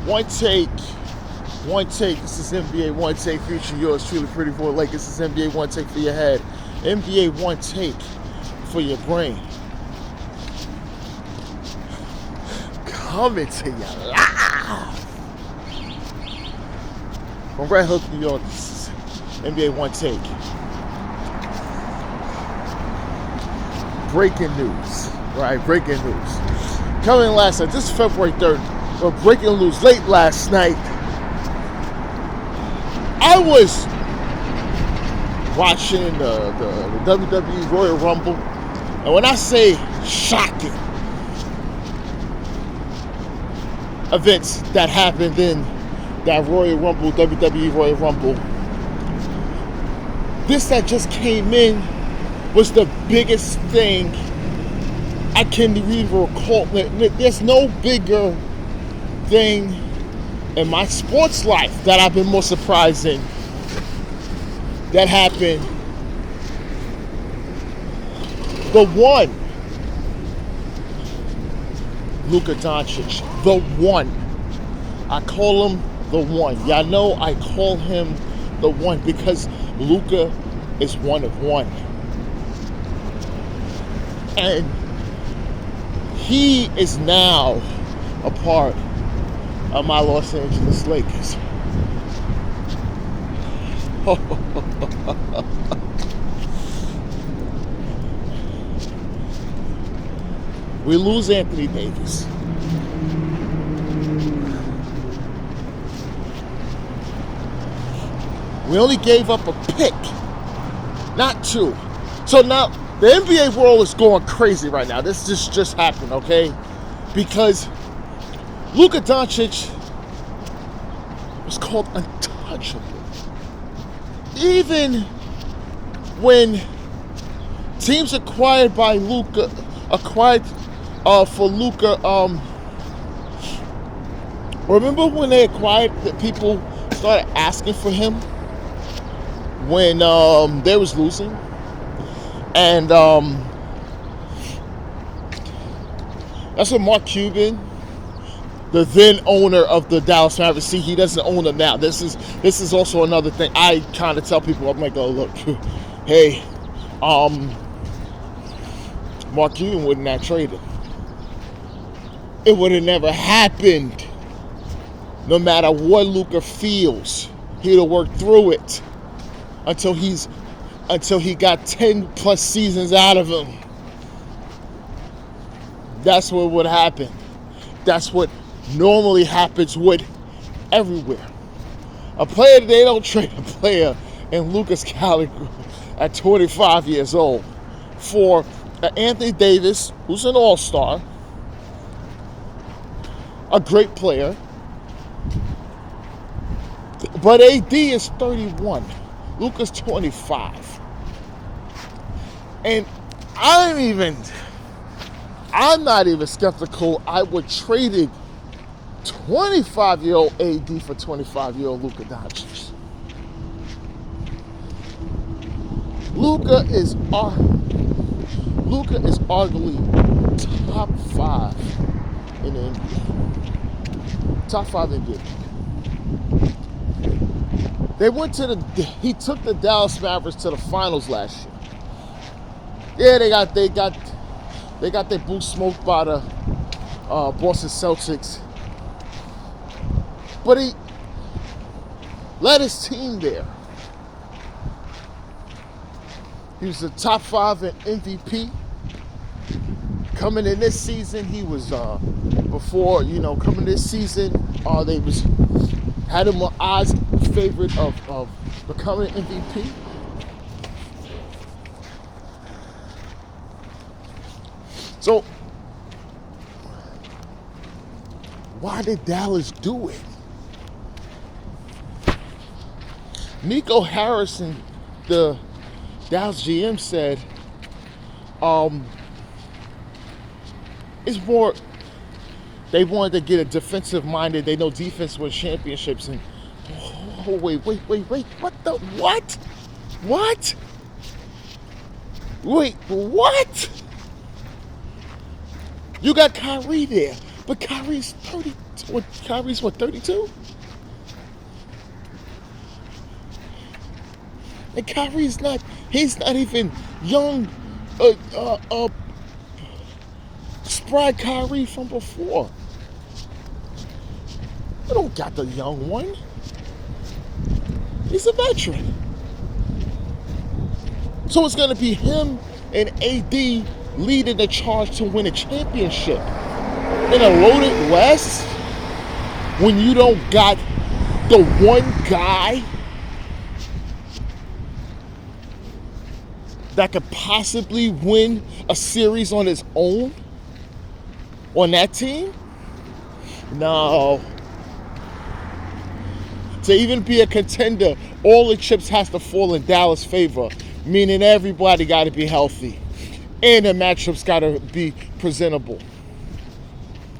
One take. This is NBA One Take featuring yours truly, Pretty Boy Lake. This is NBA One Take for your head. NBA One Take for your brain. Coming to you live from Red Hook, New York. This is NBA One Take. Breaking news, right? Breaking news. Coming last night. This is February 3rd. But breaking news late last night. I was watching the WWE Royal Rumble, and when I say shocking events that happened in that Royal Rumble, WWE Royal Rumble, this that just came in was the biggest thing I can even recall. There's no bigger thing in my sports life that I've been more surprised in that happened. The one, Lukkkkkkka Doncic, the one. I call him the one. Y'all know I call him the one because Luka is one of one. And he is now a part of my Los Angeles Lakers. We lose Anthony Davis. We only gave up a pick, not two. So now the NBA world is going crazy right now. This just happened, okay? Because Lukkkkkkka Doncic was called untouchable. Even when teams acquired for Luka, remember when they acquired that people started asking for him when they was losing? And that's what Mark Cuban, the then owner of the Dallas Mavericks, see, he doesn't own them now. This is also another thing. I kind of tell people, I'm like, oh, look, hey, Mark Cuban wouldn't have traded. It would have never happened. No matter what Luka feels, he'd have worked through it until he got 10 plus seasons out of him. That's what would happen. That's what normally happens with everywhere. A player, they don't trade a player in Luka's caliber at 25 years old for Anthony Davis, who's an all-star, a great player, but AD is 31. Luka's 25. And I'm not even skeptical I would trade it 25-year-old AD for 25-year-old Lukkkkka Doncic. Luka is arguably top 5 in the NBA. Top 5 in the NBA. He took the Dallas Mavericks to the finals last year. Yeah, they got their boots smoked by the Boston Celtics. But he led his team there. He was the top 5 in MVP. Coming in this season, he was coming this season, they had him on odds favorite of becoming MVP. So why did Dallas do it? Nico Harrison, the Dallas GM, said it's more they wanted to get a defensive minded. They know defense wins championships. And wait, what? Wait, what? You got Kyrie there. But Kyrie's 30. Kyrie's what, 32? And Kyrie's not. He's not even young. Spry Kyrie from before. You don't got the young one. He's a veteran. So it's going to be him and AD leading the charge to win a championship. In a loaded West, when you don't got the one guy that could possibly win a series on his own on that team? No. To even be a contender, all the chips has to fall in Dallas' favor, meaning everybody got to be healthy. And the matchups got to be presentable.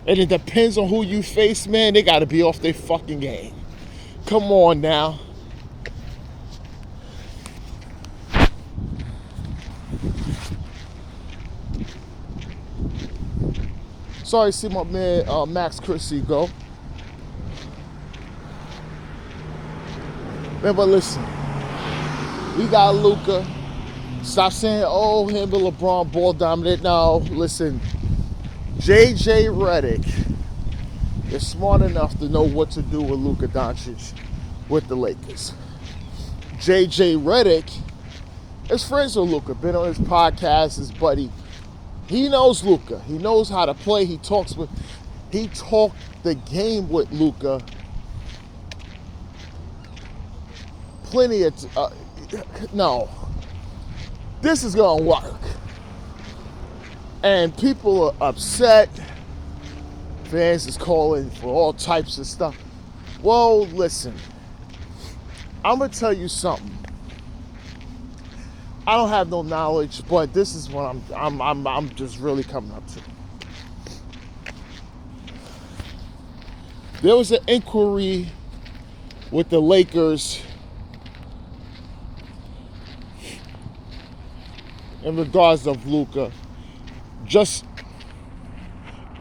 And it depends on who you face, man. They got to be off their fucking game. Come on now. Sorry to see my man Max Christie go. Man, but listen, we got Luka. Stop saying, oh, him and LeBron ball dominant. No, listen, JJ Redick is smart enough to know what to do with Luka Doncic with the Lakers. JJ Redick is friends with Luka, been on his podcast, his buddy. He knows Luka. He knows how to play. He talked the game with Luka. Plenty of no. This is gonna work. And people are upset. Fans is calling for all types of stuff. Well, listen. I'm gonna tell you something. I don't have no knowledge, but this is what I'm just really coming up to. There was an inquiry with the Lakers in regards of Luka. Just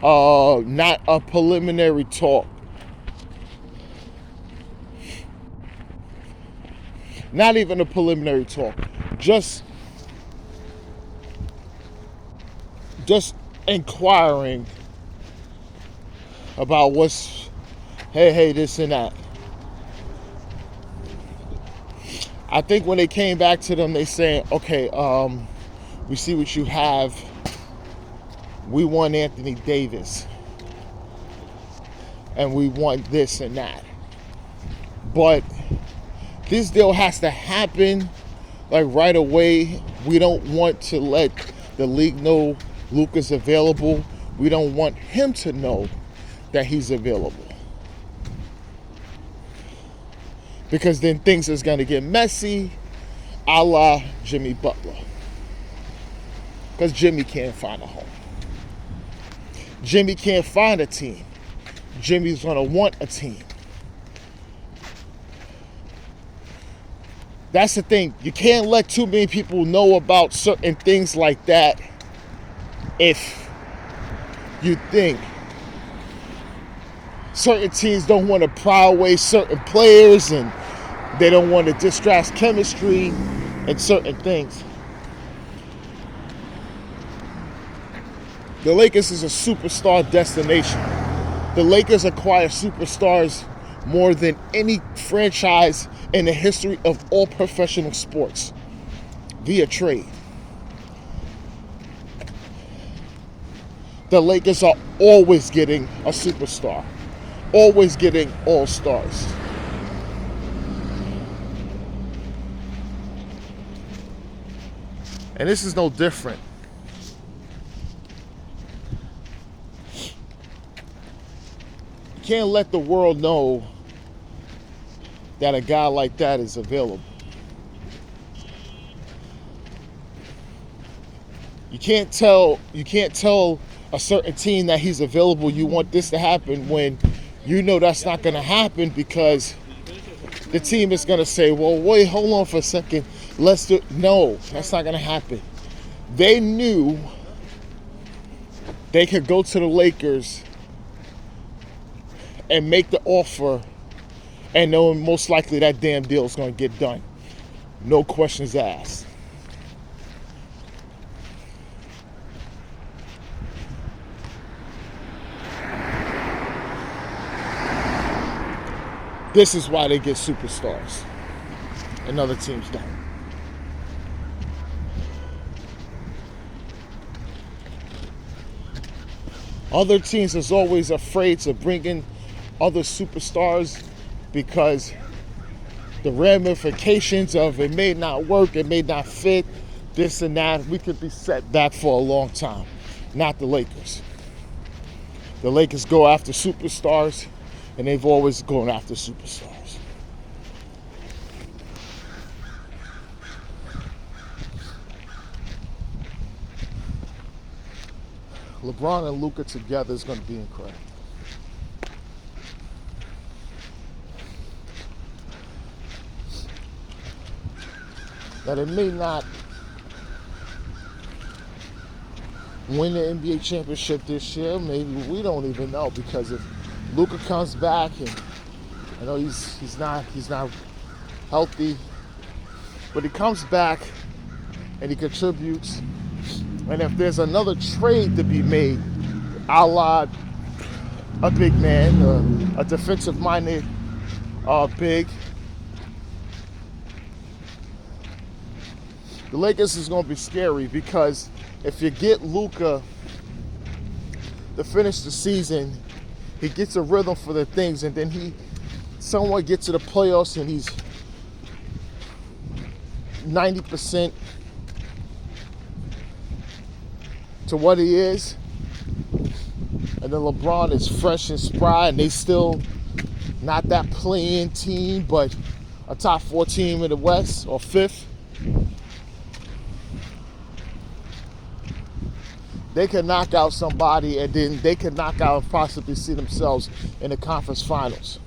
not a preliminary talk. Not even a preliminary talk. Just inquiring about what's, hey, this and that. I think when they came back to them, they saying, okay, we see what you have. We want Anthony Davis. And we want this and that. But this deal has to happen like right away. We don't want to let the league know Luka's available. We don't want him to know that he's available. Because then things is going to get messy, a la Jimmy Butler. Because Jimmy can't find a home. Jimmy can't find a team. Jimmy's going to want a team. That's the thing. You can't let too many people know about certain things like that if you think certain teams don't want to pry away certain players and they don't want to distract chemistry and certain things. The Lakers is a superstar destination. The Lakers acquire superstars more than any franchise in the history of all professional sports via trade. The Lakers are always getting a superstar, always getting all-stars. And this is no different. You can't let the world know that a guy like that is available. You can't tell a certain team that he's available, you want this to happen, when you know that's not going to happen, because the team is going to say, well, wait, hold on for a second. Let's do. No, that's not going to happen. They knew they could go to the Lakers and make the offer, and knowing most likely that damn deal is going to get done. No questions asked. This is why they get superstars and other teams don't. Other teams is always afraid to bring in other superstars because the ramifications of it may not work, it may not fit, this and that. We could be set back for a long time. Not the Lakers. The Lakers go after superstars, and they've always gone after superstars. LeBron and Luka together is going to be incredible. Now they may not win the NBA championship this year. Maybe we don't even know, because if Luka comes back, and I know he's not healthy, but he comes back and he contributes. And if there's another trade to be made, a la a big man, a defensive-minded big, the Lakers is going to be scary, because if you get Luka to finish the season, he gets a rhythm for the things, and then he somewhat gets to the playoffs and he's 90% to what he is, and then LeBron is fresh and spry, and they still not that play-in team, but a top 4 team in the West, or 5th. They can knock out somebody, and then they can knock out and possibly see themselves in the conference finals.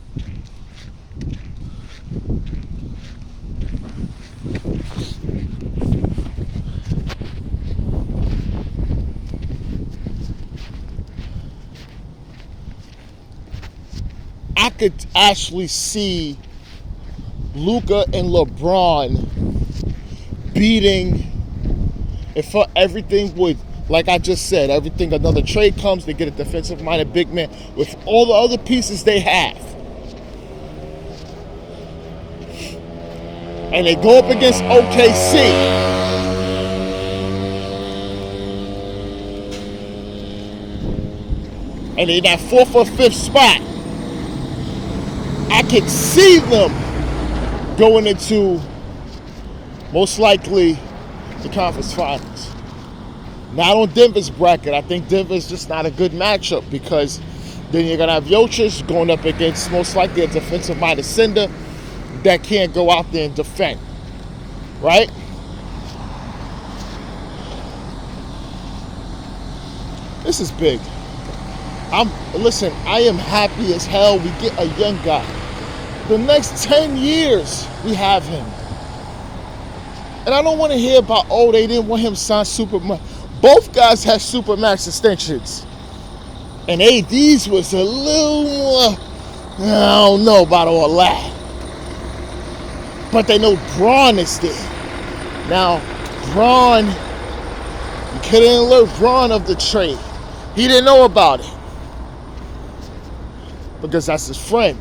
I could actually see Luka and LeBron beating, if everything would, like I just said, everything, another trade comes, they get a defensive-minded big man with all the other pieces they have. And they go up against OKC. And they're in that 4th or 5th spot. I could see them going into, most likely, the conference finals. Not on Denver's bracket. I think Denver's just not a good matchup, because then you're going to have Jokic going up against, most likely, a defensive-minded center that can't go out there and defend. Right? This is big. Listen, I am happy as hell we get a young guy. The next 10 years, we have him. And I don't want to hear about, oh, they didn't want him to sign Supermax. Both guys had Supermax extensions. And AD's was a little more, I don't know about all that. But they know Braun is there. Now, Braun, you couldn't alert Braun of the trade. He didn't know about it, because that's his friend.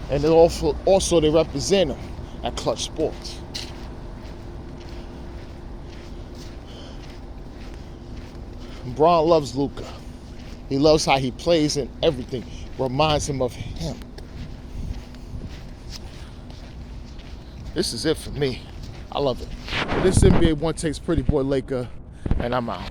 And also they represent him at Clutch Sports. Braun loves Luka. He loves how he plays, and everything reminds him of him. This is it for me. I love it. This NBA One Takes Pretty Boy Laker, and I'm out.